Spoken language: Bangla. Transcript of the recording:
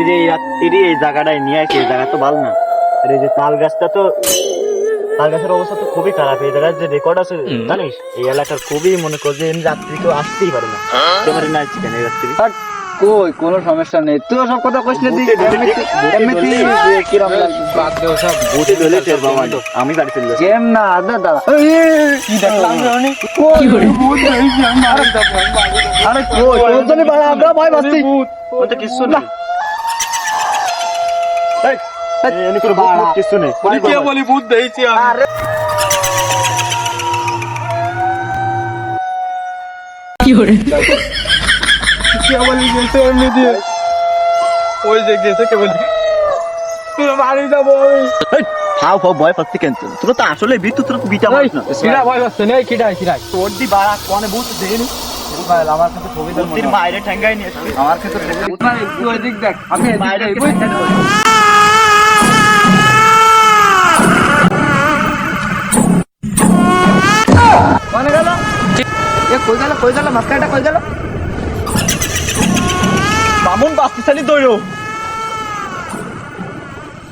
তুই যে এই রাত্রি এই জায়গাটায় নিয়ে আসি, এই জায়গা তো ভালো না। আর এই যে তাল গাছটা তো, তাল গাছের অবস্থা তো খুবই খারাপ। এই জায়গার যে রেকর্ড আছে জানিস, এই এলাকার খুবই মনে কর যে রাত্রি কেউ আসতেই পারে না। একেবারে না আসছি কেন এই রাত্রি? কই কোনো সমস্যা নেই, তুই সব কথা কইস না। কিরম লাগছে বাদ দে সব। ভূতে ধরলে টের পাবো না। আমি বাড়ি চলে যাচ্ছি। গেম না দাদা। কি দেখলাম রে অনেক? আরে কই তোর জন্য বাড়া আমরা ভয় পাচ্ছি। ওই তো কিচ্ছু নেই। এই, এনে করে ভূত মুত কিচ্ছু নেই। কে বলি ভূত দেখছি আমি। আরে কে বলি গেছে এমনি দিয়ে। ওই যে গেছে কে বলি। তোরা বাড়ি যাবো আমি। হাও হাও ভয় পাচ্ছি কেন? তোরা তো আসলে বিটু, তোরা তো বিটা মানুষ না। কিরা ভয় পাচ্ছে না? কিটাই কিটাই। তোর দি বাড়া কোনে ভূত দেখিনি? আমার কাছে ছবি তোর তোর মায়ের ঠ্যাঙ্গাই নিয়ে আসবে। আমার কাছে তুই ওইদিক দেখ, আমি মায়ের এদিক দেখ। কোনে গেল? এ কই গেল মাস্কারটা কই গেল? বামুন বাস্তি চালি দৌড়ো।